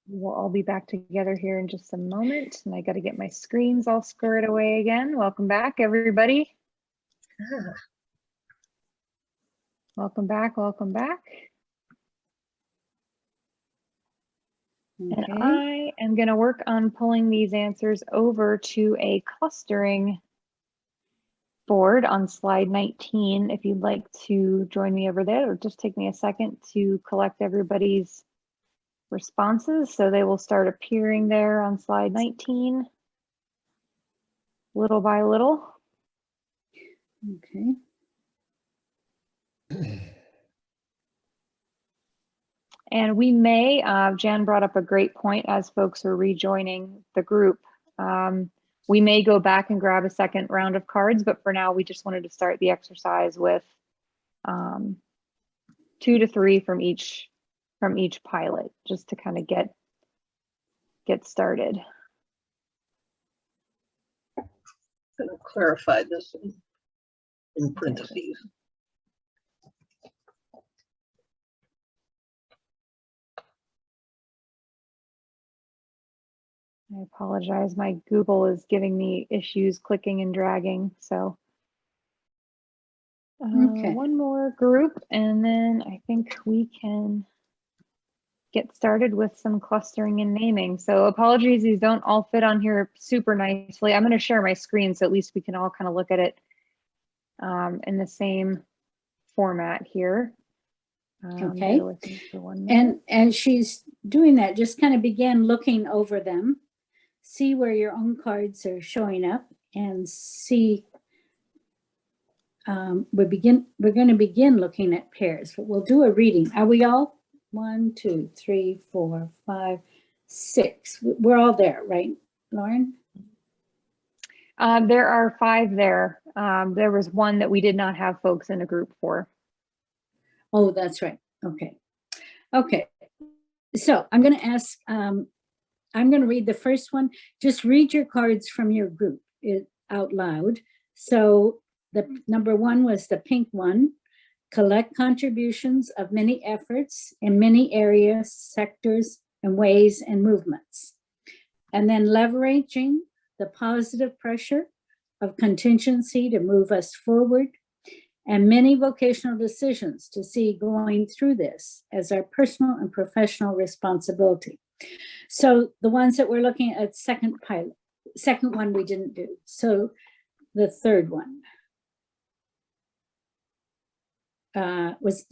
We'll all be back together here in just a moment, and I got to get my screens all squared away again. Welcome back, everybody. Welcome back, welcome back. Okay. And I am going to work on pulling these answers over to a clustering board on slide 19. If you'd like to join me over there, or just take me a second to collect everybody's responses. So they will start appearing there on slide 19, little by little. Okay. And we may, Jan brought up a great point as folks are rejoining the group. We may go back and grab a second round of cards, but for now we just wanted to start the exercise with 2 to 3 from each pilot, just to kind of get started. I'm going to clarify this in parentheses. I apologize, my Google is giving me issues clicking and dragging, so. Okay. One more group, and then I think we can get started with some clustering and naming. So apologies, these don't all fit on here super nicely. I'm going to share my screen so at least we can all kind of look at it in the same format here. Okay. Bear with me for 1 minute. And as she's doing that, just kind of begin looking over them, see where your own cards are showing up, and see. We're going to begin looking at pairs, but we'll do a reading. Are we all? 1, 2, 3, 4, 5, 6. We're all there, right, Lauren? There are 5 there. There was one that we did not have folks in a group for. Oh, that's right. Okay. Okay. So I'm going to ask, I'm going to read the first one. Just read your cards from your group out loud. So the number 1 was the pink one. Collect contributions of many efforts in many areas, sectors, and ways and movements. And then leveraging the positive pressure of contingency to move us forward, and many vocational decisions to see going through this as our personal and professional responsibility. So the ones that we're looking at second one we didn't do. So the third one. Was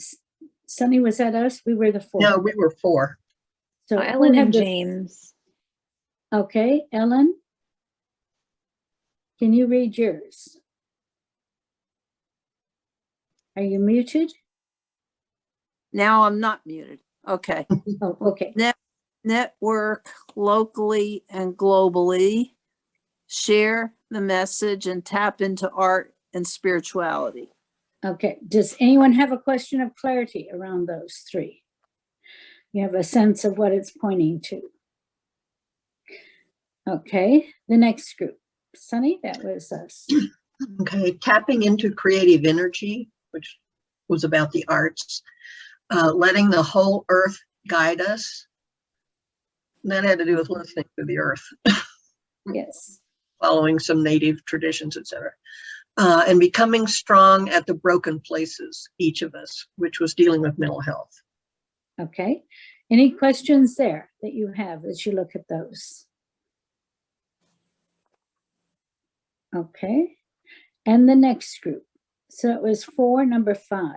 Sunny, was that us? We were the 4. No, we were 4. So Ellen and James. Okay, Ellen, can you read yours? Are you muted? Now I'm not muted. Okay. Oh, okay. Network locally and globally. Share the message and tap into art and spirituality. Okay. Does anyone have a question of clarity around those 3? You have a sense of what it's pointing to. Okay. The next group. Sunny, that was us. Okay. Tapping into creative energy, which was about the arts. Letting the whole earth guide us. And that had to do with listening to the earth. Yes. Following some native traditions, etc. And becoming strong at the broken places, each of us, which was dealing with mental health. Okay. Any questions there that you have as you look at those? Okay. And the next group. So it was 4, number 5.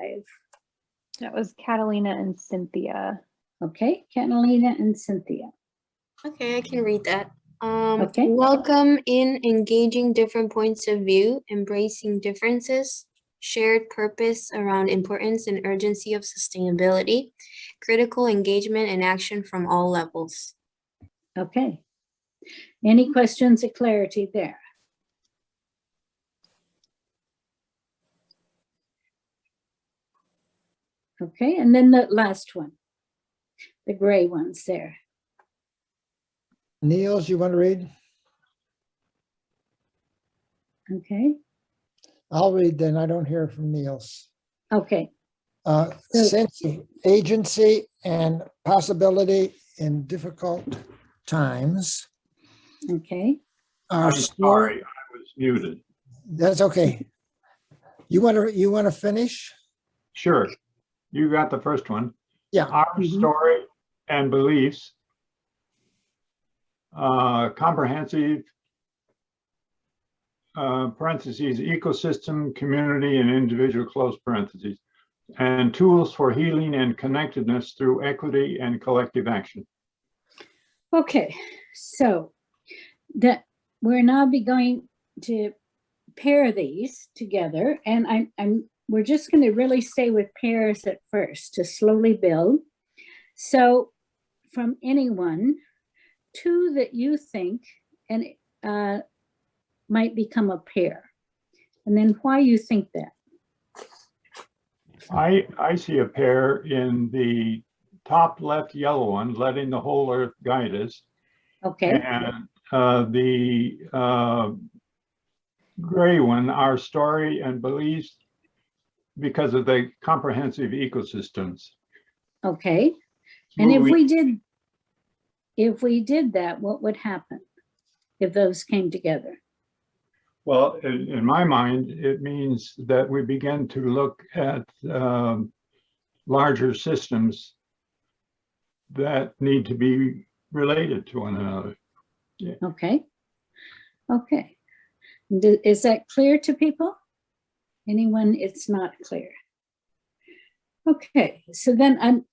That was Catalina and Cynthia. Okay, Catalina and Cynthia. Okay, I can read that. Okay. Welcome in engaging different points of view, embracing differences, shared purpose around importance and urgency of sustainability, critical engagement and action from all levels. Okay. Any questions of clarity there? Okay, and then the last one, the gray ones there. Niels, you want to read? Okay, I'll read then. I don't hear from Niels. okay, Sense of agency and possibility in difficult times. Okay, Our I'm story, sorry, I was muted. that's okay. You want to finish? Sure, you got the first one. Yeah, Our Mhm. story and beliefs, comprehensive, parentheses, ecosystem, community, and individual, close parentheses, and tools for healing and connectedness through equity and collective action. okay, so that we're now be going to pair these together, and we're just going to really stay with pairs at first to slowly build. So from anyone, two that you think and might become a pair, and then why you think that. I see a pair in the top left yellow one, letting the whole earth guide us. Okay, And the gray one, our story and beliefs, because of the comprehensive ecosystems. okay. And if Moving- we did that, what would happen if those came together? Well, in my mind, it means that we begin to look at larger systems that need to be related to one another. Okay. Okay. Is that clear to people? Anyone, it's not clear. Okay, so then,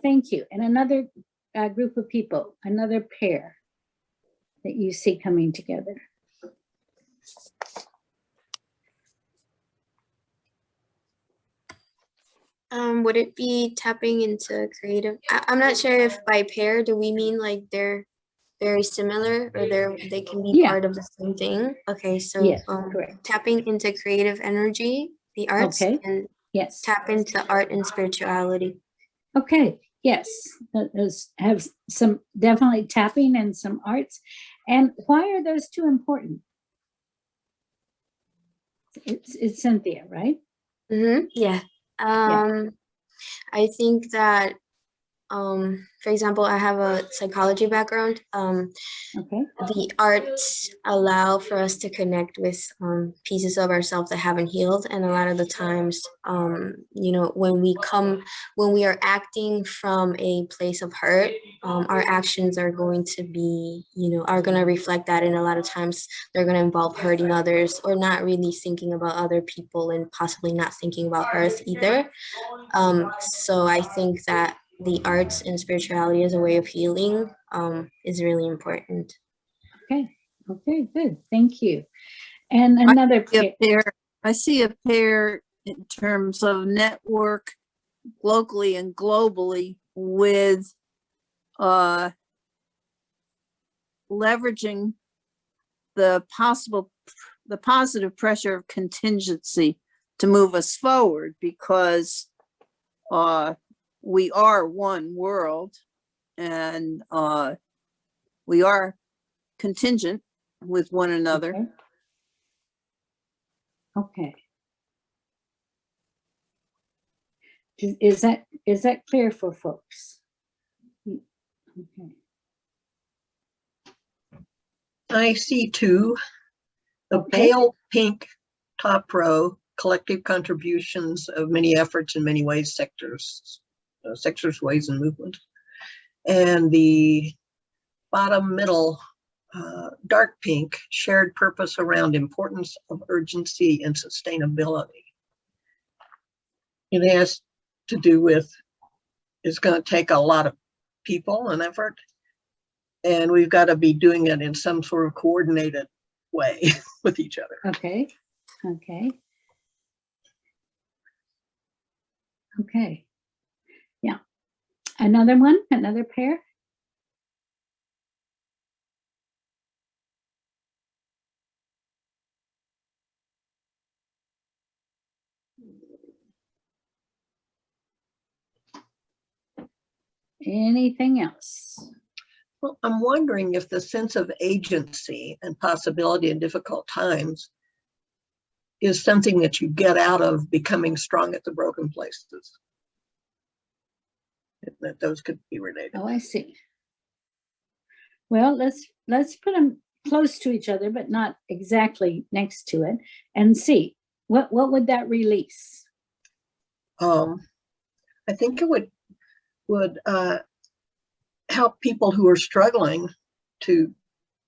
thank you. And another group of people, another pair that you see coming together. Would it be tapping into creative? I'm not sure if by pair, do we mean like they're very similar or they can be Yeah. part of the same thing? Okay, so Yes, correct. tapping into creative energy, the arts, Okay. and Yes. tap into art and spirituality. Okay, yes, those have some definitely tapping and some arts. And why are those two important? It's Cynthia, right? Yeah. I think that, for example, I have a psychology background. Okay, The arts allow for us to connect with pieces of ourselves that haven't healed, and a lot of the times, when we are acting from a place of hurt, our actions are going to be, are going to reflect that, and a lot of times they're going to involve hurting others or not really thinking about other people and possibly not thinking about Earth either. So I think that the arts and spirituality as a way of healing is really important. okay, good, thank you. And another I see a pair in terms of network locally and globally with leveraging the positive pressure of contingency to move us forward, because we are one world, and we are contingent with one another. Okay. Is that clear for folks? Okay. I see two. The Okay. pale pink top row, collective contributions of many efforts in many ways, sectors, ways, and movements. And the bottom middle, dark pink, shared purpose around importance of urgency and sustainability. It has to do with, it's going to take a lot of people and effort, and we've got to be doing it in some sort of coordinated way with each other. Okay, okay. Okay, yeah. Another one, another pair? Anything else? Well, I'm wondering if the sense of agency and possibility in difficult times is something that you get out of becoming strong at the broken places. That those could be related. Oh, I see. Well, let's put them close to each other, but not exactly next to it, and see what would that release? I think it would help people who are struggling to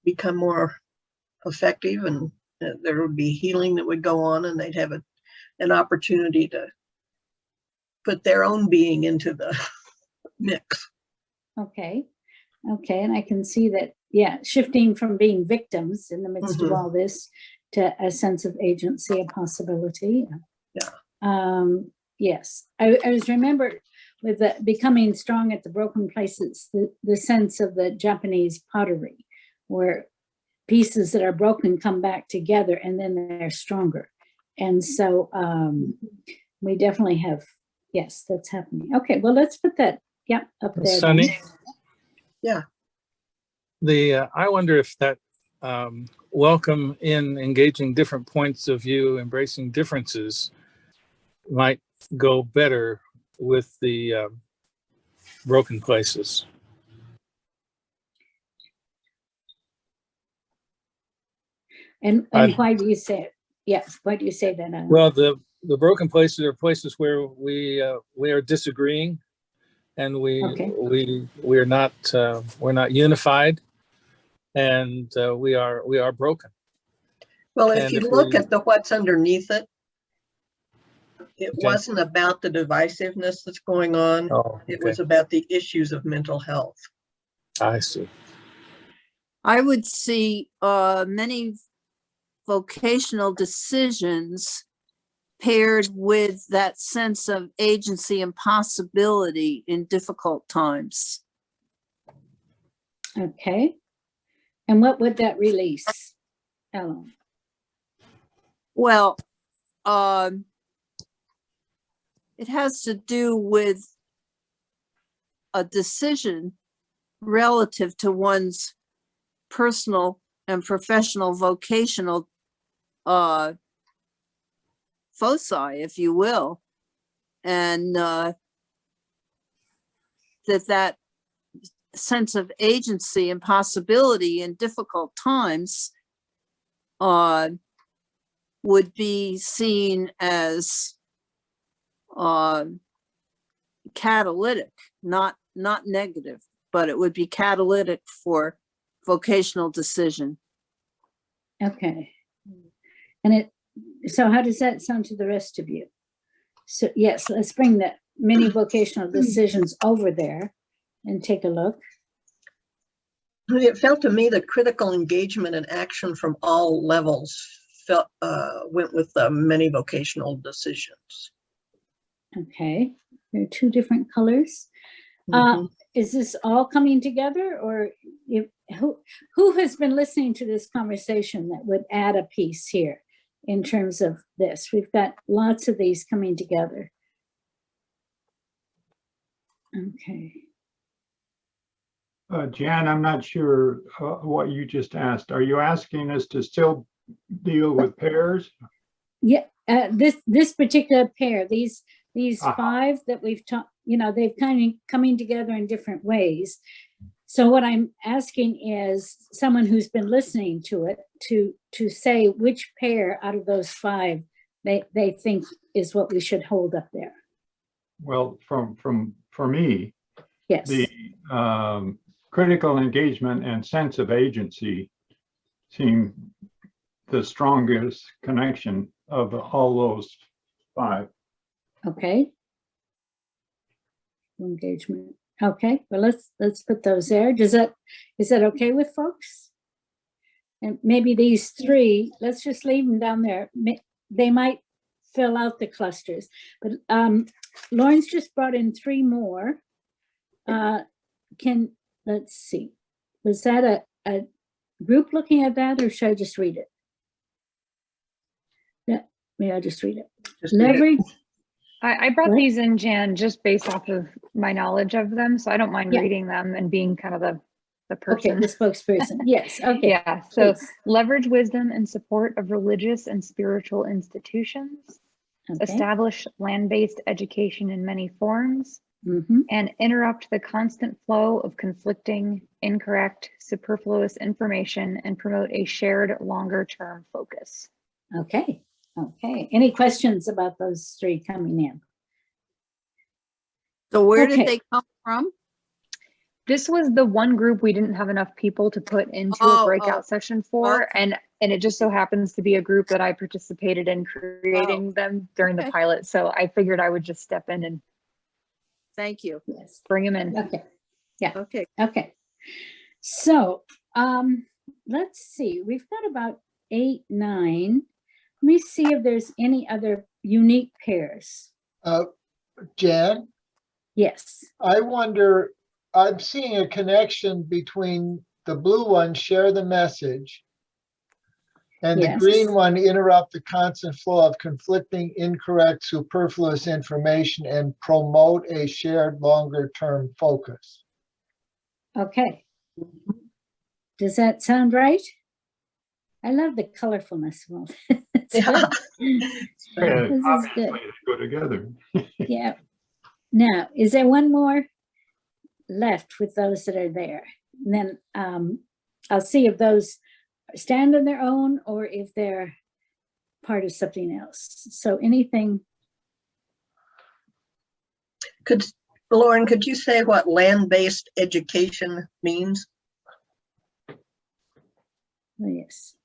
become more effective, and there would be healing that would go on, and they'd have an opportunity to put their own being into the mix. Okay, and I can see that, yeah, shifting from being victims in the midst of Mhm. all this to a sense of agency, a possibility. Yeah. Yes, I was remember with the becoming strong at the broken places, the sense of the Japanese pottery, where pieces that are broken come back together and then they're stronger. And so we definitely have, yes, that's happening. Okay, well, let's put that, yeah, up there. then. Sunny? Yeah. I wonder if that welcome in engaging different points of view, embracing differences might go better with the broken places. And I- why do you say it? Yes, why do you say that? Alan? Well, the broken places are places where we are disagreeing, and Okay. we're not unified, and we are broken. Well, if And you if look we- at what's underneath it, it Okay. wasn't about the divisiveness that's going on. Oh, It okay. was about the issues of mental health. I see. I would see many vocational decisions paired with that sense of agency and possibility in difficult times. Okay. And what would that release, Ellen? Well, it has to do with a decision relative to one's personal and professional vocational foci, if you will, and that sense of agency and possibility in difficult times would be seen as catalytic, not negative, but it would be catalytic for vocational decision. Okay. And so how does that sound to the rest of you? So yes, let's bring the many vocational decisions over there and take a look. It felt to me that critical engagement and action from all levels went with many vocational decisions. Okay, there are two different colors. Mhm. Is this all coming together, or who has been listening to this conversation that would add a piece here in terms of this? We've got lots of these coming together. Okay. Jan, I'm not sure what you just asked. Are you asking us to still deal with pairs? Yeah, this particular pair, these Uh-huh. five that we've talked, they've kind of coming together in different ways. So what I'm asking is someone who's been listening to it to say which pair out of those five they think is what we should hold up there. Well, for me, Yes. the critical engagement and sense of agency seem the strongest connection of all those five. Okay. Engagement. Okay, well, let's put those there. Is that okay with folks? And maybe these three, let's just leave them down there. They might fill out the clusters, but Lauren's just brought in three more. Let's see, was that a group looking at that, or should I just read it? Yeah, maybe I'll just read it. Just read it. Leverage. I brought What? these in, Jan, just based off of my knowledge of them, so I don't mind Yeah. reading them and being kind of the Okay, person. the spokesperson. Yes, okay. Yeah, so please. leverage wisdom and support of religious and spiritual institutions, Okay. establish land-based education in many forms, Mm-hmm. and interrupt the constant flow of conflicting, incorrect, superfluous information and promote a shared longer-term focus. Okay, okay. Any questions about those three coming in? So where Okay. did they come from? This was the one group we didn't have enough people to put into Oh, a breakout session for, okay. and it just so happens to be a group that I participated in creating them during the Okay. pilot. So I figured I would just step in and Thank you. Yes. bring them in. Okay, Okay. okay. So, let's see, we've got about 8, 9. Let me see if there's any other unique pairs. Jan, Yes, I wonder, I'm seeing a connection between the blue one, share the message, and the Yes. green one, interrupt the constant flow of conflicting, incorrect, superfluous information and promote a shared longer-term focus. okay. Does that sound right? I love the colorfulness. Well, it's Yeah. good. Yeah, This is obviously good. they go together. Yeah. Now, is there one more left with those that are there? And then I'll see if those stand on their own or if they're part of something else. So anything, Lauren, could you say what land-based education means? oh, yes.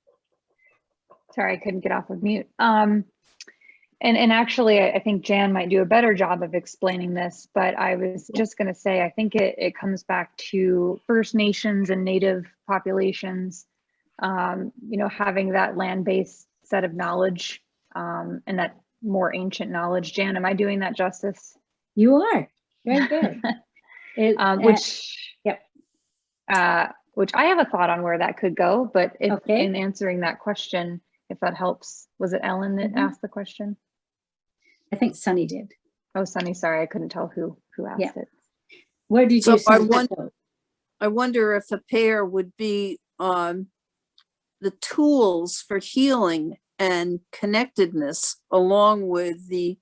Sorry, I couldn't get off of mute. And actually, I think Jan might do a better job of explaining this, but I was just going to say, I think it comes back to First Nations and Native populations, having that land-based set of knowledge and that more ancient knowledge. Jan, am I doing that justice? You are. Very good. Which I have a thought on where that could go, but if Okay. in answering that question, if that helps, was it Ellen that Mhm. asked the question? I think Sunny did. Oh, Sunny, sorry, I couldn't tell who asked Yeah. it. Where did So you I send won- that though? I wonder if a pair would be the tools for healing and connectedness, along with the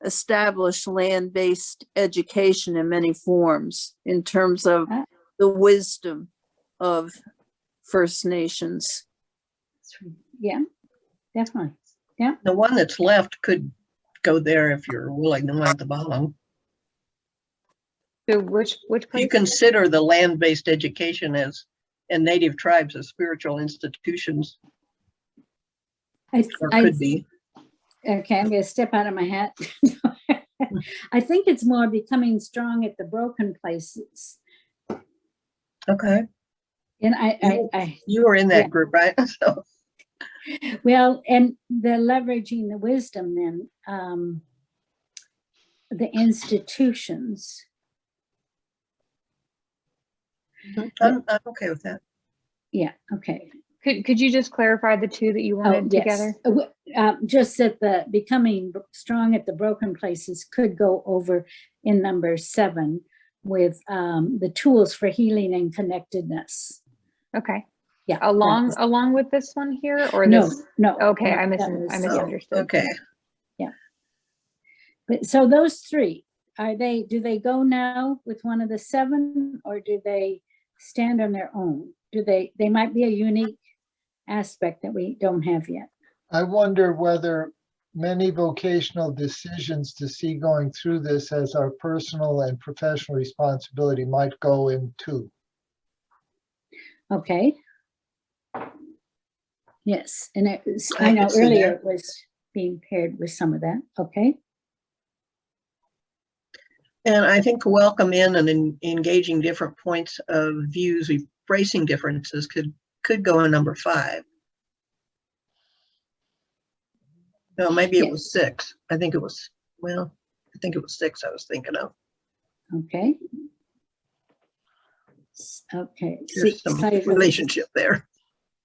established land-based education in many forms, in terms of Ah. the wisdom of First Nations. Yeah, definitely. Yeah, The one that's left could go there if you're willing, the one at the bottom. So which You place? consider the land-based education and native tribes as spiritual institutions, or I could be. Okay, I'm gonna step out of my hat. I think it's more becoming strong at the broken places. Okay, And I you were in Yeah. that group, right? So, well, and the leveraging the wisdom then, the institutions. I'm okay with that. Yeah, okay. Could you just clarify the two that you Oh, wanted yes. together? Just that the becoming strong at the broken places could go over in number 7 with the tools for healing and connectedness. Okay. Yeah. Along with this one here, or No, this? no. Okay, no, I that was- misunderstood. Okay, But so those 3, do they go now with one of the 7 or do they stand on their own? They might be a unique aspect that we don't have yet. I wonder whether many vocational decisions to see going through this as our personal and professional responsibility might go in too. Okay. Yes, and it was, I I know can see earlier that. it was being paired with some of that. Okay, and I think welcome in and engaging different points of views, embracing differences could go in number 5. No, maybe it was 6. I think it was 6 I was thinking of. okay. Okay. There's some Excited. relationship there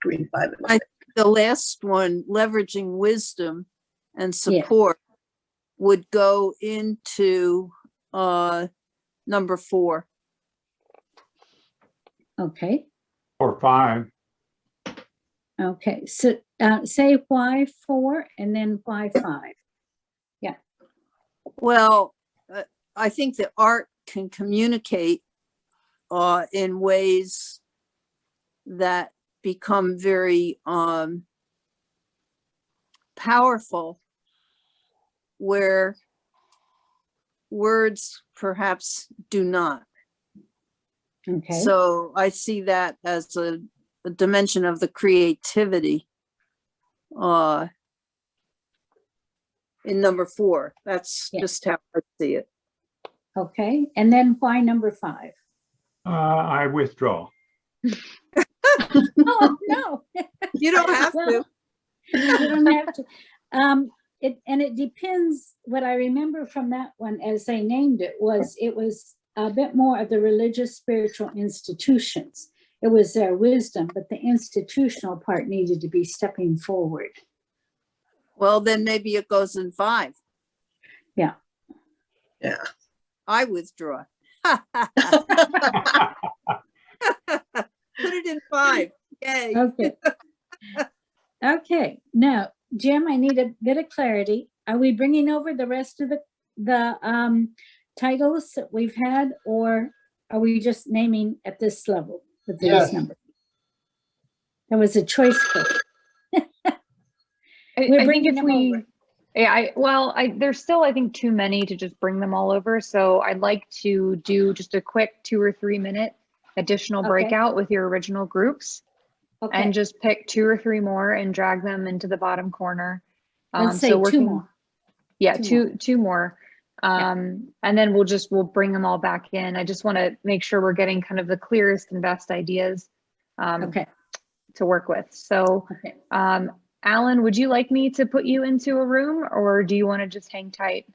between 5 and 6. The last one, leveraging wisdom and support, would go into number 4. Okay, Or 5. okay. So say why 4 and then why 5? Well, I think the art can communicate in ways that become very powerful, where words perhaps do not. Okay, So I see that as a dimension of the creativity in number 4. That's Yeah. just how I see it. okay. And then why number 5? I withdraw. Oh, no. You don't have to. Well, you don't have to. It depends, what I remember from that one, as they named it was a bit more of the religious spiritual institutions. It was their wisdom, but the institutional part needed to be stepping forward. Well, then maybe it goes in 5. Yeah. I withdraw. Put it in 5. Yay. Okay. Okay, now, Jim, I need a bit of clarity. Are we bringing over the rest of the titles that we've had, or are we just naming at this level with these Yes. numbers? That was a choice question. I We're think bringing if them we, over. yeah, there's still, I think, too many to just bring them all over. So I'd like to do just a quick 2 or 3 minute additional Okay. breakout with your original groups Okay, and just pick 2 or 3 more and drag them into the bottom corner. let's say so 2 working- more. Yeah, Two two more. And then we'll bring them all back in. I just want to make sure we're getting kind of the clearest and best ideas Okay, to work with. So okay. Alan, would you like me to put you into a room, or do you want to just hang tight?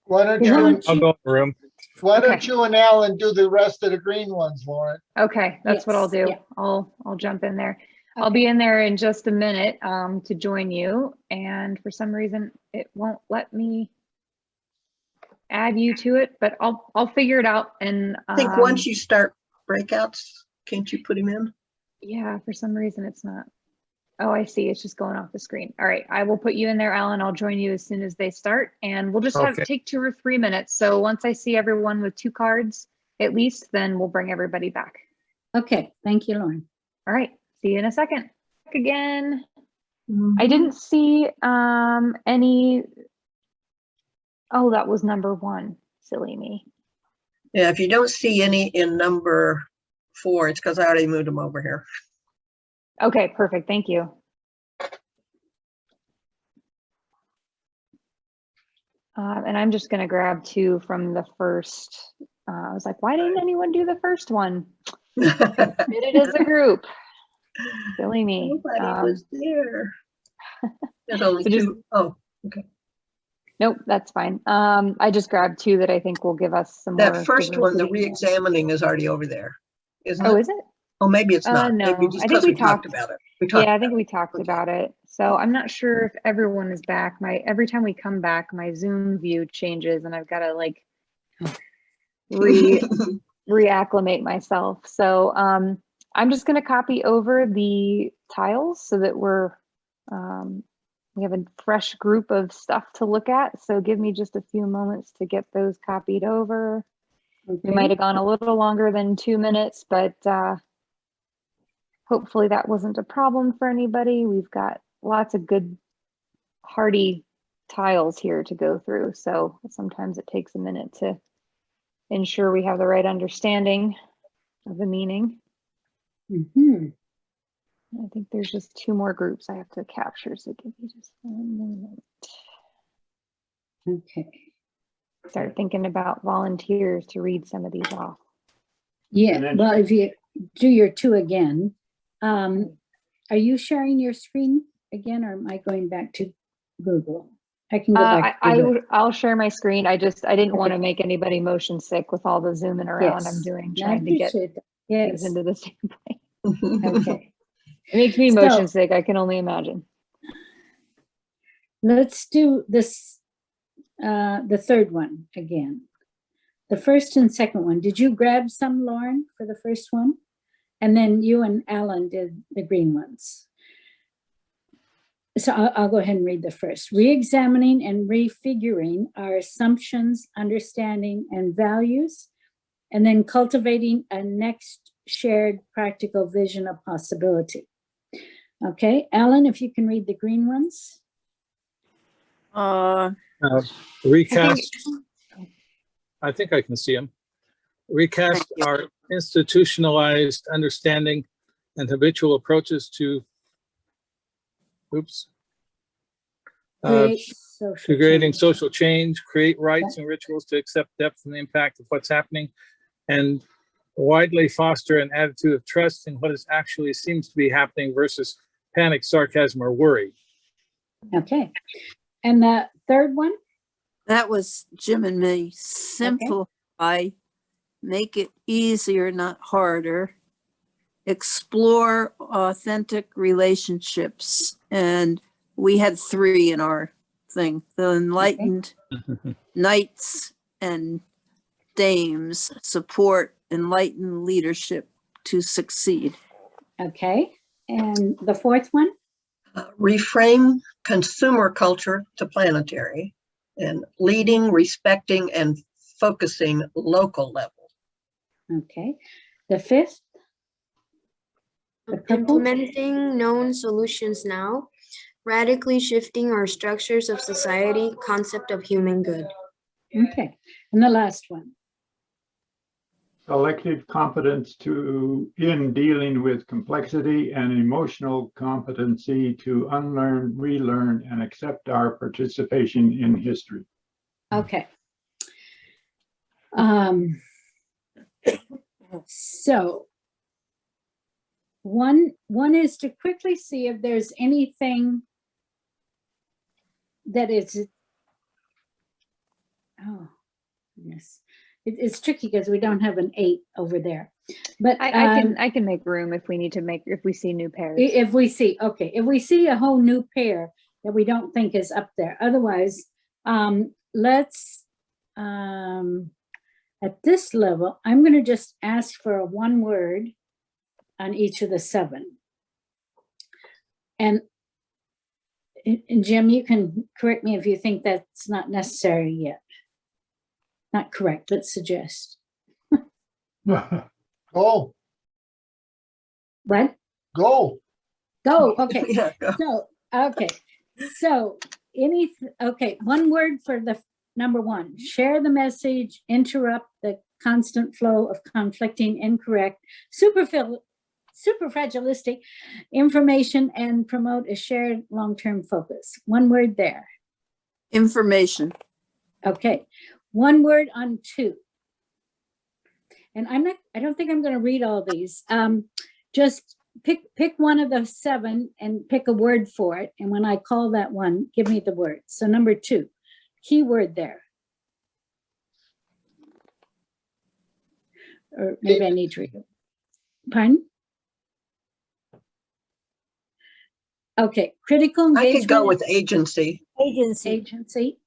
Why don't Why you, don't I'll go in the room. why don't Okay. you and Alan do the rest of the green ones, Lauren? Okay, that's what I'll Yes, do. yeah. I'll jump in there. I'll Okay. be in there in just a minute to join you. And for some reason, it won't let me add you to it, but I'll figure it out. And I think once you start breakouts, can't you put him in? yeah, for some reason it's not. Oh, I see. It's just going off the screen. All right, I will put you in there, Alan. I'll join you as soon as they start, and we'll just Okay. take 2 or 3 minutes. So once I see everyone with 2 cards, at least, then we'll bring everybody back. Okay, thank you, Lauren. All right, see you in a second. Again, I Mhm. didn't see any. Oh, that was number 1. Silly me. Yeah, if you don't see any in number 4, it's because I already moved them over here. Okay, perfect. Thank you. And I'm just going to grab 2 from the first. I was like, why didn't anyone do the first one? Did it as a group. Silly me. Nobody was there. There's only So just- 2. Oh, Nope, that's fine. I just grabbed 2 that I think will give us some more. that first one, the diversity. re-examining is already over there, isn't Oh, it? is it? Oh, maybe it's not. no. Maybe just I think because we we talked talked- about it. We talked Yeah, I about think it. we talked Okay. about it. So I'm not sure if everyone is back. Every time we come back, my Zoom view changes and I've got to like reacclimate myself. So I'm just going to copy over the tiles so that we have a fresh group of stuff to look at. So give me just a few moments to get those copied over. We Okay. might have gone a little longer than 2 minutes, but hopefully that wasn't a problem for anybody. We've got lots of good, hearty tiles here to go through. So sometimes it takes a minute to ensure we have the right understanding of the meaning. Mhm. I think there's just 2 more groups I have to capture. So give me just 1 moment. Okay. Start thinking about volunteers to read some of these off. Yeah, And then- well, if you do your 2 again, are you sharing your screen again, or am I going back to Google? I can go back. to Google. I'll share my screen. I didn't want to Okay. make anybody motion sick with all the zooming around I'm Yes, doing, I trying to get appreciate that. things Yes, into the same place. okay. It makes me So- motion sick. I can only imagine. Let's do this, the third one again. The first and second one. Did you grab some, Lauren, for the first one? And then you and Alan did the green ones. So I'll go ahead and read the first. Re-examining and refiguring our assumptions, understanding, and values, and then cultivating a next shared practical vision of possibility. Okay, Alan, if you can read the green ones. Recast, I think I can see them. Recast Thank you. our institutionalized understanding and habitual approaches to, Create social to creating change. social change, create rites and rituals to accept depth and impact of what's happening, and widely foster an attitude of trust in what is actually seems to be happening versus panic, sarcasm, or worry. Okay, and the third one? That was Jim and me. Simplify, make it easier, not harder. Explore authentic relationships. And we had 3 in our thing. The enlightened knights and dames support enlightened leadership to succeed. Okay, and the fourth one? Reframe consumer culture to planetary, and leading, respecting, and focusing local level. Okay, the fifth? The purple? Implementing known solutions now, radically shifting our structures of society, concept of human good. Okay, and the last one? Collective competence in dealing with complexity and emotional competency to unlearn, relearn, and accept our participation in history. Okay. So one is to quickly see if there's anything that is, oh, goodness. It's tricky because we don't have an 8 over there. But I can make room if we need to make, if we see new pairs. if we see, okay, if we see a whole new pair that we don't think is up there. Otherwise, let's, at this level, I'm going to just ask for a 1 word on each of the 7. And Jim, you can correct me if you think that's not necessary yet. Not correct, but suggest. Go, What? go. Go, okay. Yeah, So, okay. So, okay, 1 word for the number 1. Share the message, interrupt the constant flow of conflicting, incorrect, superfragilistic information, and promote a shared long-term focus. 1 word there. Information. Okay. 1 word on 2. And I don't think I'm going to read all these. Just pick one of the 7 and pick a word for it. And when I call that one, give me the word. So number 2, keyword there. Or maybe I need to read it. Pardon? Okay, critical I engagement. could go with agency. Agency.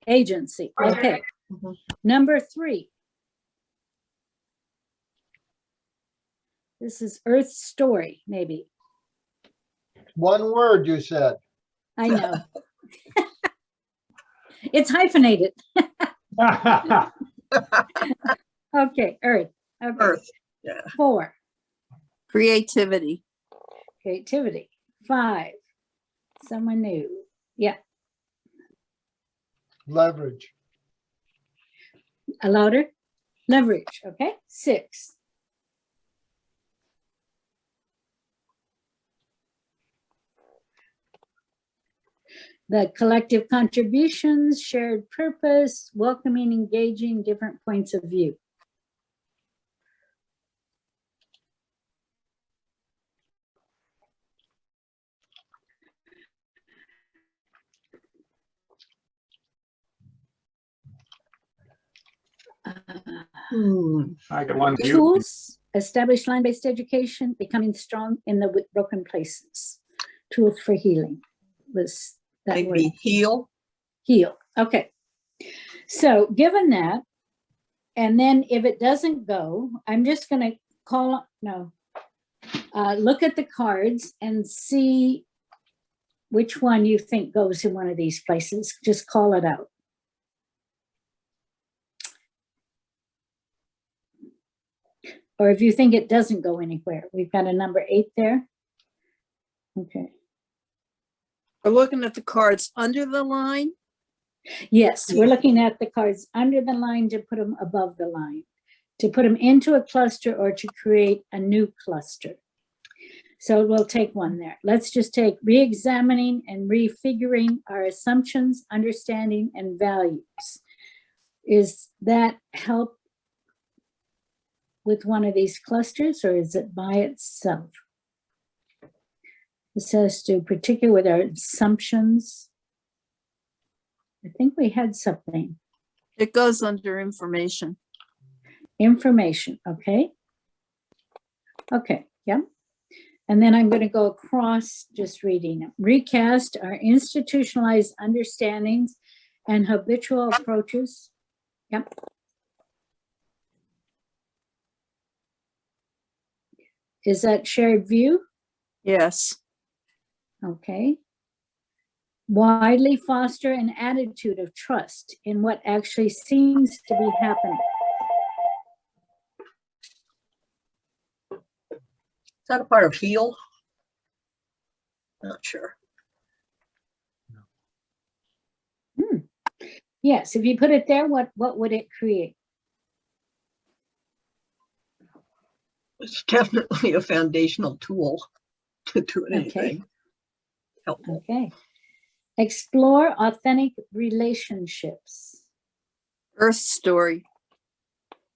Okay. Mhm. Number 3. This is Earth's story, maybe. 1 word, you said. I know. It's hyphenated. Okay, Earth. Okay. Earth, yeah. 4, Creativity. creativity. 5, someone new. Yeah, Leverage. a louder. Leverage, okay. 6, the collective contributions, shared purpose, welcoming, engaging different points of view. I got one view. Tools, establish line-based education, becoming strong in the broken places. Tools for healing was that word. Maybe heal. Heal. Okay. So given that, and then if it doesn't go, I'm just going to look at the cards and see which one you think goes in one of these places. Just call it out. Or if you think it doesn't go anywhere, we've got a number 8 there. Okay. We're looking at the cards under the line. Yes, we're looking at the cards under the line to put them above the line, to put them into a cluster or to create a new cluster. So we'll take one there. Let's just take re-examining and refiguring our assumptions, understanding, and values. Is that help with one of these clusters, or is it by itself? It says to particular with our assumptions. I think we had something. It goes under information. Information, okay. Okay, yeah. And then I'm going to go across just reading it. Recast our institutionalized understandings and habitual approaches. Yep. Is that shared view? Yes. Okay. Widely foster an attitude of trust in what actually seems to be happening. Is that a part of heal? Not sure. Yes, if you put it there, what would it create? It's definitely a foundational tool to do anything helpful. Okay. Explore authentic relationships. Earth story.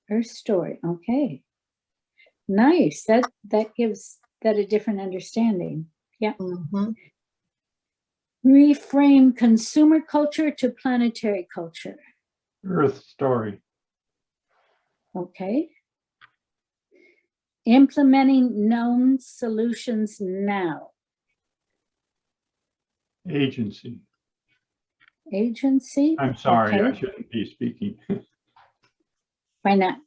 Earth story. Okay. Nice. That gives that a different understanding. Yeah. Mhm. Reframe consumer culture to planetary culture. Earth story. Okay. Implementing known solutions now. Agency. Agency. I'm sorry, I Okay. shouldn't be speaking. Why not?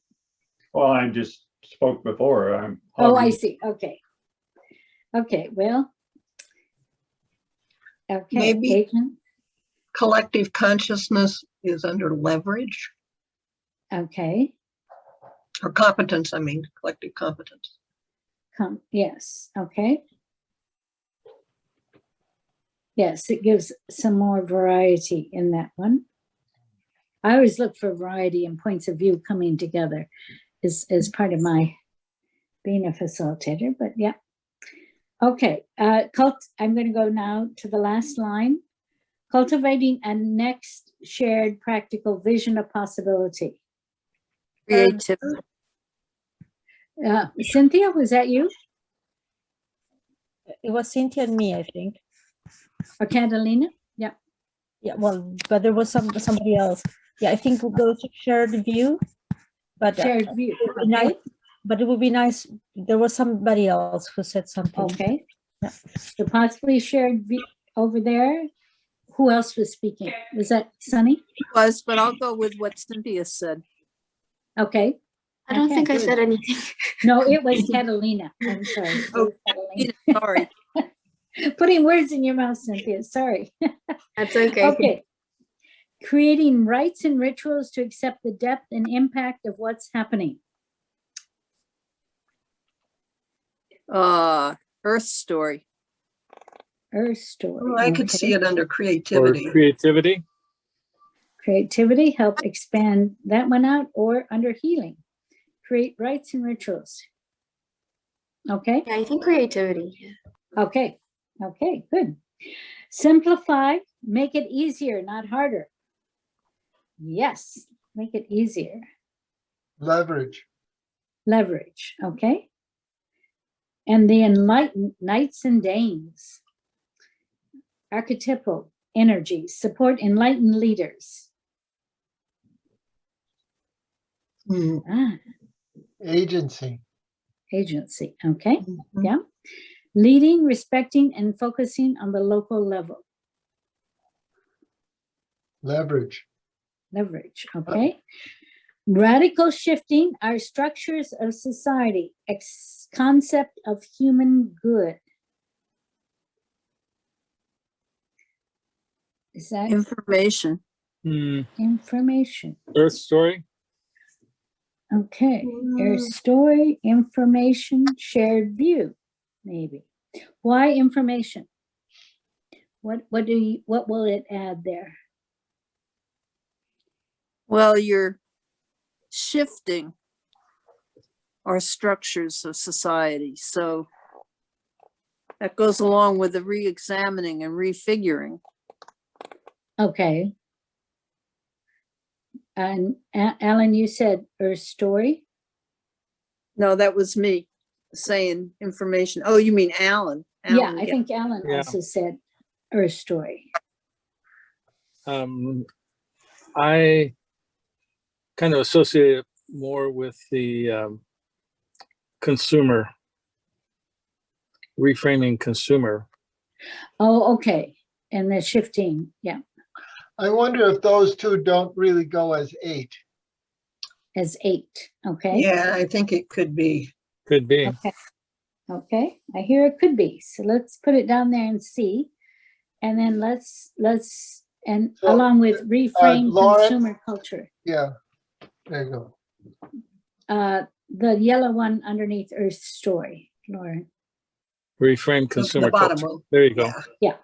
Well, I just spoke before. I'm. Oh, I see. Okay. Okay, well. Okay, Maybe- agent. Collective consciousness is under leverage Okay. or competence. I mean, collective competence. Yes, okay. Yes, it gives some more variety in that one. I always look for variety and points of view coming together as part of my being a facilitator, but yeah. Okay, I'm going to go now to the last line. Cultivating a next shared practical vision of possibility. Creativity. Cynthia, was that you It was Cynthia and me, I think. or Catalina? Yeah. Yeah, well, but there was somebody else. Yeah, I think we'll go to shared view. But Shared view. it would be nice, Okay. but it would be nice. There was somebody else who said something. Okay. Yeah. So possibly shared over there. Who else was speaking? Was that Sunny? Was, but I'll go with what Cynthia said. Okay. I don't Okay, think I good. said anything. No, it was Catalina. I'm sorry. It Oh, was Catalina. Sorry. Putting words in your mouth, Cynthia. Sorry. That's okay. Okay. Creating rites and rituals to accept the depth and impact of what's happening. Earth story. Earth story. Well, I could see Okay. it under Or creativity. creativity. Creativity, help expand that one out, or under healing. Create rites and rituals. Okay. Yeah, I think creativity. Yeah. Okay, okay, good. Simplify, make it easier, not harder. Yes, make it easier. Leverage. Leverage, okay. And the enlightened knights and dames. Archetypal energy, support enlightened leaders. Hmm. Ah, Agency. agency, okay, Mhm. yeah. Leading, respecting, and focusing on the local level. Leverage. Leverage, okay. Radical shifting our structures of society, concept of human good. Is that Information. information? Earth story. Okay, there's story, information, shared view, maybe. Why information? What will it add there? Well, you're shifting our structures of society. So that goes along with the re-examining and refiguring. Okay. And Alan, you said Earth story? No, that was me saying information. Oh, you mean Alan? Yeah, Alan, I think Alan Yeah. also said Earth story. I kind of associate it more with the consumer, reframing consumer. Oh, okay. And the shifting, yeah, I wonder if those two don't really go as 8. as 8. Okay. Yeah, I think it could be. Could be. Okay. Okay, I hear it could be. So let's put it down there and see. And then let's and So, along with reframe Lauren? consumer culture. Yeah, there you go. The yellow one underneath Earth story, Lauren. Reframe consumer bottom culture. one. There you go. Yeah.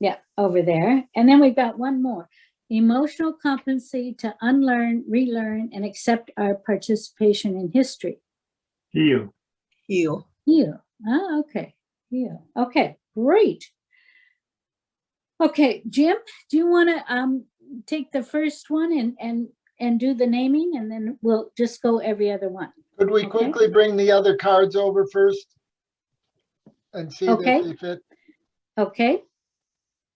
Yeah, over there. And then we've got one more. Emotional competency to unlearn, relearn, and accept our participation in history. Heal. Heal. Heal. Ah, okay. Heal. Okay, great. Okay, Jim, do you want to take the first one and do the naming, and then we'll just go every other one? Could we Okay. quickly bring the other cards over first? And see Okay. if they fit? Okay.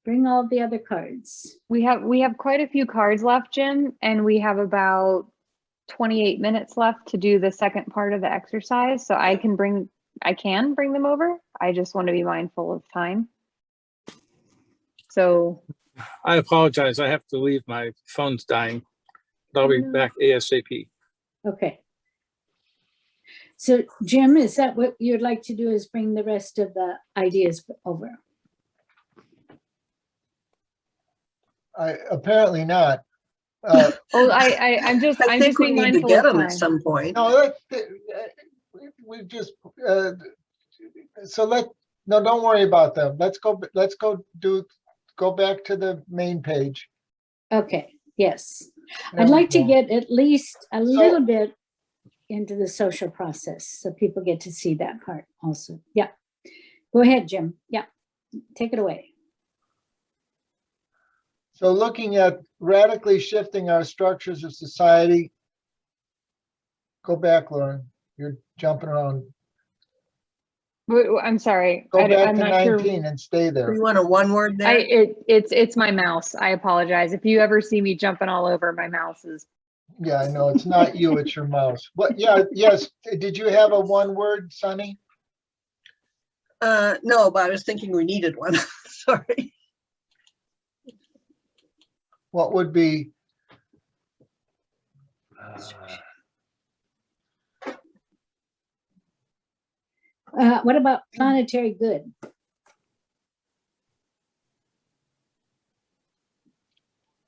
Bring all the other cards. We have quite a few cards left, Jim, and we have about 28 minutes left to do the second part of the exercise. So I can bring them over. I just want to be mindful of time. So I apologize. I have to leave. My phone's dying. But I'll be back ASAP. Okay. So Jim, is that what you'd like to do, is bring the rest of the ideas over? Apparently not. I'm just think we being need to mindful get of them at time. some point. No, we just, no, don't worry about them. Let's go back to the main page. Okay, yes. There I'd we like to go. get at least a little bit into the social process so people get to see that part also. Yeah. Go ahead, Jim. Yeah, take it away. So looking at radically shifting our structures of society. Go back, Lauren. You're jumping around. I'm sorry. Go back I'm to not sure. 19 and stay there. You want a one word there? It's my mouse. I apologize. If you ever see me jumping all over, my mouse is. Yeah, I know. It's not you, it's your mouse. What? Yeah, yes. Did you have a one word, Sunny? No, but I was thinking we needed one. Sorry. What would be? What about planetary good?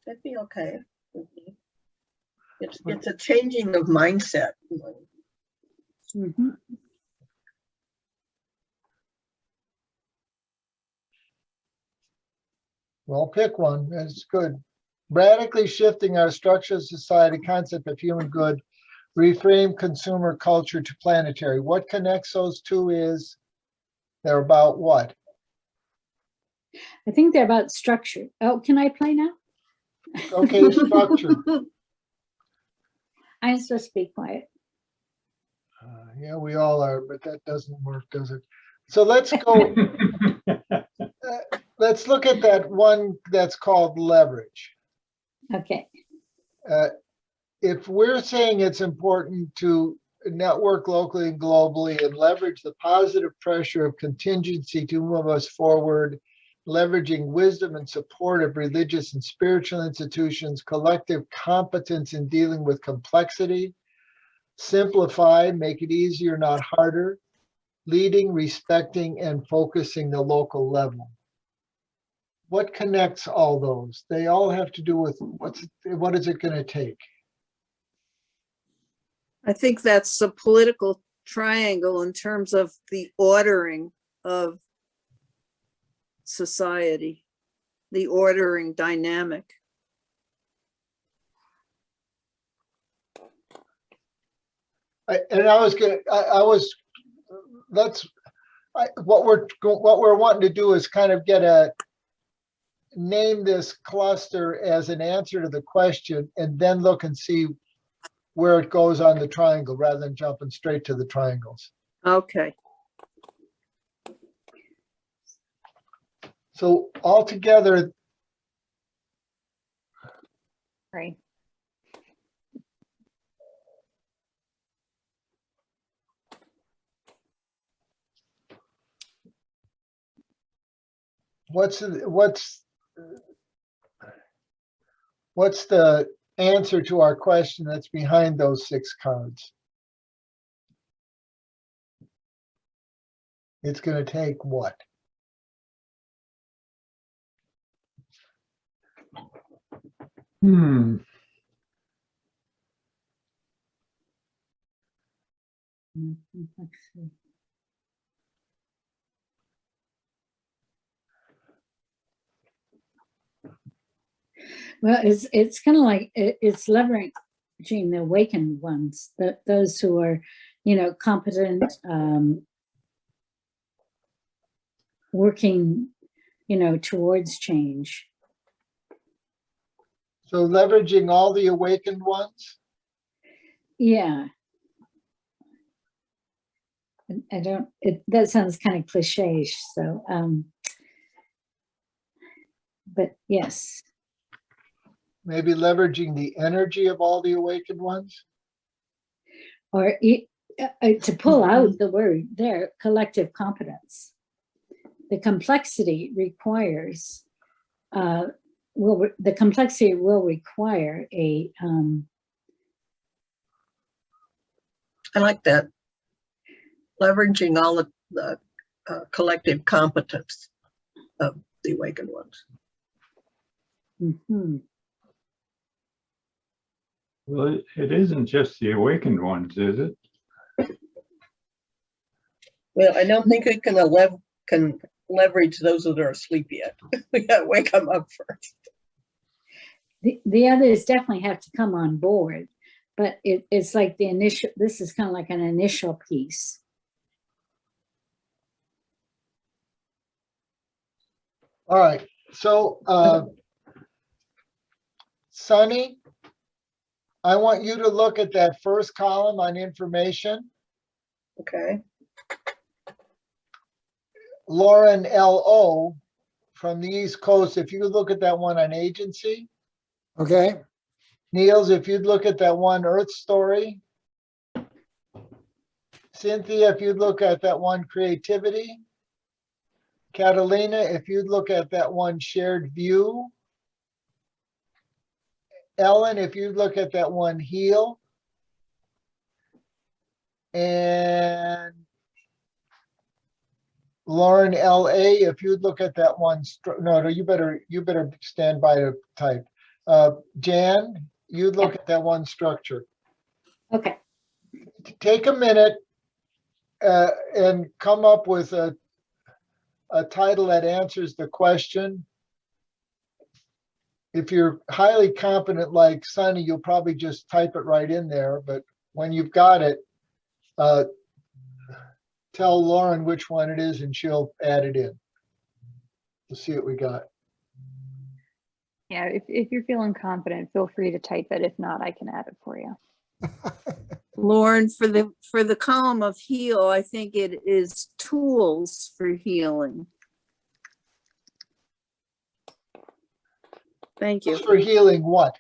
That'd be okay. It's a changing of mindset. Mhm. Well, pick one. That's good. Radically shifting our structure of society, concept of human good, reframe consumer culture to planetary. What connects those two is they're about what? I think they're about structure. Oh, can I play now? Okay, structure. I'm supposed to be quiet. Yeah, we all are, but that doesn't work, does it? So let's go. Let's look at that one that's called leverage. Okay. If we're saying it's important to network locally and globally and leverage the positive pressure of contingency to move us forward, leveraging wisdom and support of religious and spiritual institutions, collective competence in dealing with complexity, simplify, make it easier, not harder, leading, respecting, and focusing the local level. what connects all those? They all have to do with what is it going to take? I think that's the political triangle in terms of the ordering of society, the ordering dynamic. What we're wanting to do is kind of name this cluster as an answer to the question and then look and see where it goes on the triangle rather than jumping straight to the triangles. Okay. So altogether, Right. what's the answer to our question that's behind those 6 cards? It's going to take what? Well, it's kind of like it's leveraging the awakened ones, those who are, competent, working, towards change. So leveraging all the awakened ones? Yeah. That sounds kind of cliche, so, but yes. Maybe leveraging the energy of all the awakened ones? Or to pull out the word there, collective competence. The complexity requires, the complexity will require a, I like that. Leveraging all of the collective competence of the awakened ones. mhm. Well, it isn't just the awakened ones, is it? Well, I don't think we can leverage those that are asleep yet. We gotta wake them up first. The others definitely have to come on board, but it's like the initial, this is kind of like an initial piece. All right, so Sunny, I want you to look at that first column on information. Okay. Lauren L.O. from the East Coast, if you could look at that one on agency. Okay, Niels, if you'd look at that one Earth story. Cynthia, if you'd look at that one creativity. Catalina, if you'd look at that one shared view. Ellen, if you'd look at that one heal. And Lauren L.A., if you'd look at that one, no, you better stand by to type. Jan, you'd look at that one structure. Okay. Take a minute and come up with a title that answers the question. If you're highly competent like Sunny, you'll probably just type it right in there. But when you've got it, tell Lauren which one it is and she'll add it in. We'll see what we got. Yeah, if you're feeling confident, feel free to type it. If not, I can add it for you. Lauren, for the column of heal, I think it is tools for healing. Thank you. For healing what?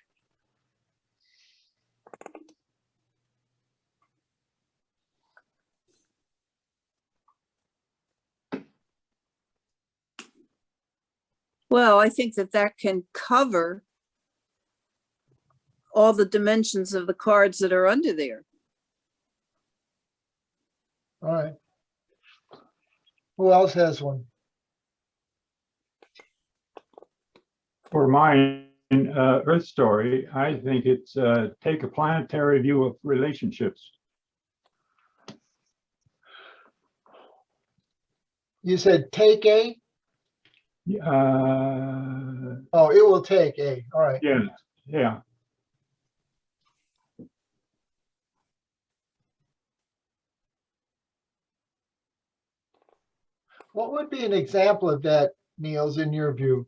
Well, I think that can cover all the dimensions of the cards that are under there. All right. Who else has one? For mine, Earth Story, I think it's take a planetary view of relationships. You said take a? Oh, it will take a. All right. Yeah, yeah. What would be an example of that, Niels, in your view?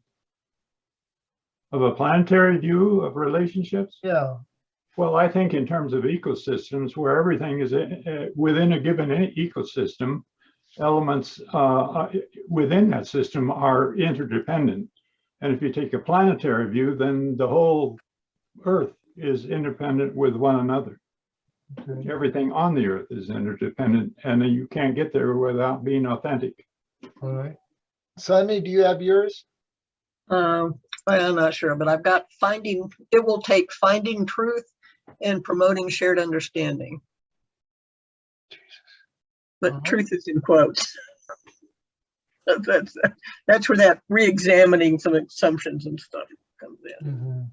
Of a planetary view of relationships? Yeah. Well, I think in terms of ecosystems, where everything is within a given ecosystem, elements within that system are interdependent. And if you take a planetary view, then the whole Earth is independent with one another. Okay. Everything on the Earth is interdependent, and you can't get there without being authentic. All right. Sunny, do you have yours? I'm not sure, but I've got it will take finding truth and promoting shared understanding. But truth is in quotes. That's where that re-examining some assumptions and stuff comes in.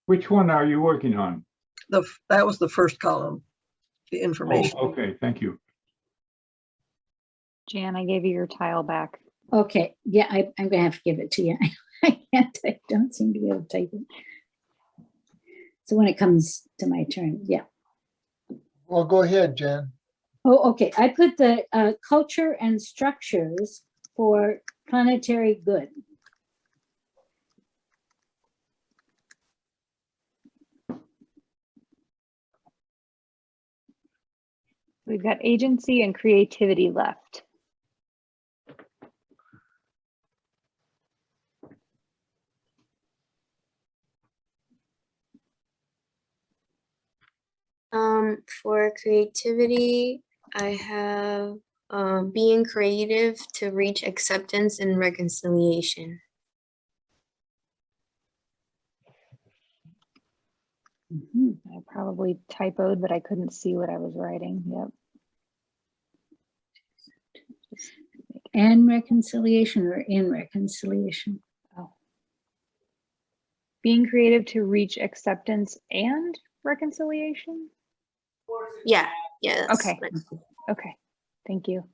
Which one are you working on? That was the first column, the Oh, information. okay, thank you. Jan, I gave you your tile back. Okay, yeah, I'm gonna have to give it to you. I don't seem to be able to type it. So when it comes to my turn, yeah. Well, go ahead, Jen. Oh, okay, I put the culture and structures for planetary good. We've got agency and creativity left. For creativity, I have being creative to reach acceptance and reconciliation. I probably typoed, but I couldn't see what I was writing. Yep. And reconciliation or in reconciliation? Oh. Being creative to reach acceptance and reconciliation? Yeah, that's Okay. nice. Okay, thank you.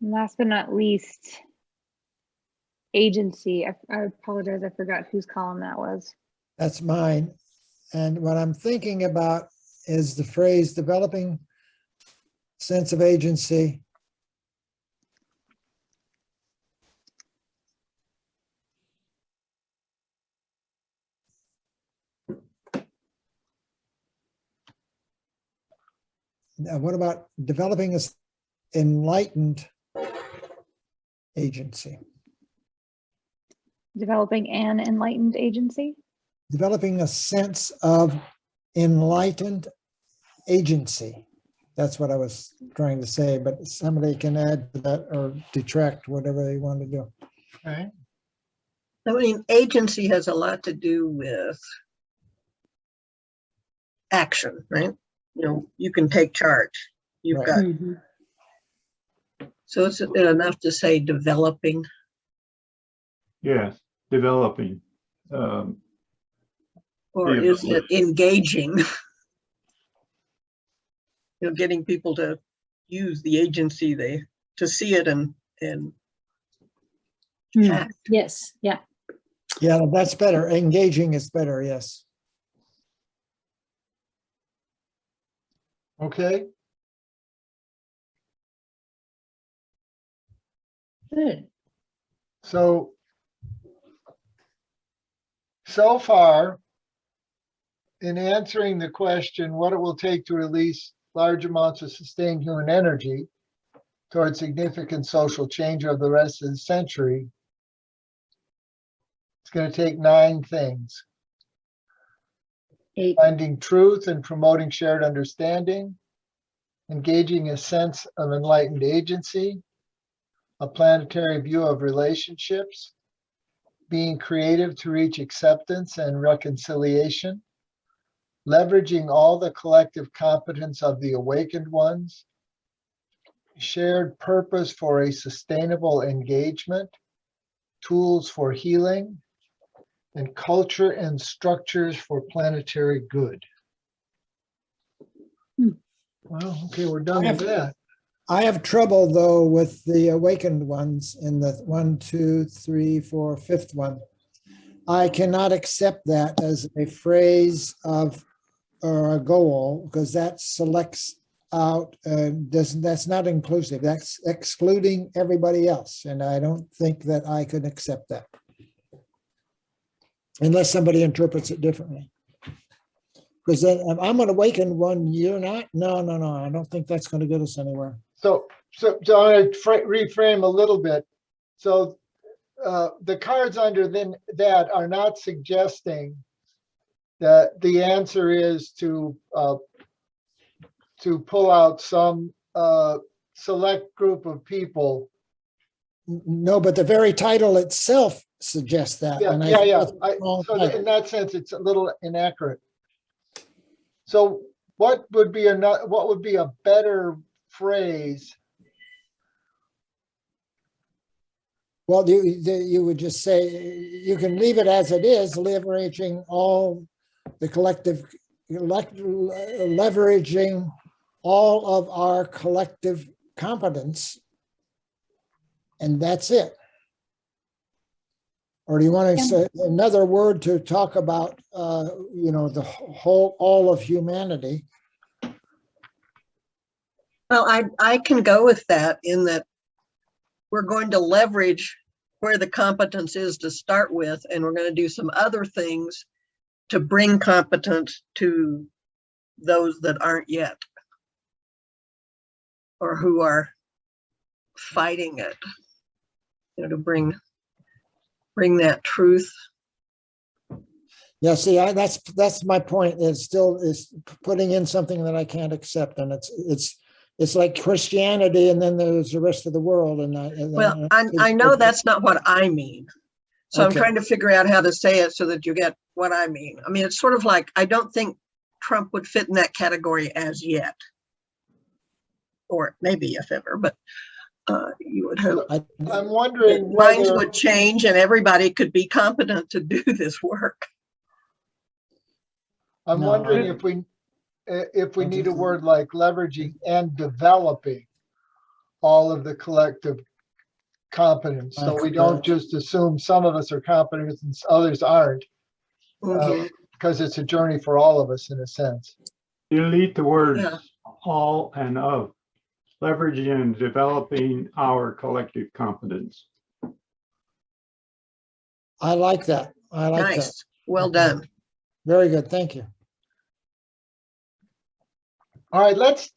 And last but not least, agency. I apologize, I forgot whose column that was. That's mine. And what I'm thinking about is the phrase developing sense of agency. Now, what about developing an enlightened agency? Developing an enlightened agency? Developing a sense of enlightened agency. That's what I was trying to say, but somebody can add to that or detract, whatever they want to do. Okay. I mean, agency has a lot to do with action, right? You know, you can take charge. You've Right. got, Mhm. so it's enough to say developing. Yes, developing. Or Yeah. is it engaging? You know, getting people to use the agency to see it and act. Yes, yeah. Yeah, that's better. Engaging is better, yes. Okay. Good. So far, in answering the question, what it will take to release large amounts of sustained human energy towards significant social change over the rest of the century, it's going to take 9 things. 8. Finding truth and promoting shared understanding, engaging a sense of enlightened agency, a planetary view of relationships, being creative to reach acceptance and reconciliation, leveraging all the collective competence of the awakened ones, shared purpose for a sustainable engagement, tools for healing, and culture and structures for planetary good. Well, okay, we're done with that. I have trouble though with the awakened ones in the 1, 2, 3, 4, 5th one. I cannot accept that as a phrase of or a goal because that selects out that's not inclusive. That's excluding everybody else, and I don't think that I could accept that unless somebody interprets it differently. Because then I'm going to awaken one, you're not. No. I don't think that's going to get us anywhere. So I'm going to reframe a little bit. So the cards under that are not suggesting that the answer is to pull out some select group of people. No, but the very title itself suggests that. Yeah, and I yeah, think yeah. that's a wrong So title. in that sense, it's a little inaccurate. So what would be a better phrase? Well, you would just say, you can leave it as it is, leveraging all the collective, leveraging all of our collective competence. And that's it. Or do you want to say another word to talk about, the whole, all of humanity? Well, I can go with that in that we're going to leverage where the competence is to start with, and we're going to do some other things to bring competence to those that aren't yet, or who are fighting it, to bring that truth. Yeah, see, that's my point. It's still is putting in something that I can't accept, and it's like Christianity, and then there's the rest of the world. Well, I know that's not what I mean. So I'm Okay. trying to figure out how to say it so that you get what I mean. I mean, it's sort of like, I don't think Trump would fit in that category as yet. Or maybe if ever, but you would hope. I'm wondering Minds whether, would change and everybody could be competent to do this work. I'm No, wondering I- if we I need a think- word like leveraging and developing all of the collective competence. So we don't just assume some of us are competent and others aren't, Mhm. because it's a journey for all of us in a sense. Delete the words Yeah. all and of, leveraging and developing our collective competence. I like that. I like that. Nice, well done. Very good. Thank you. All right, let's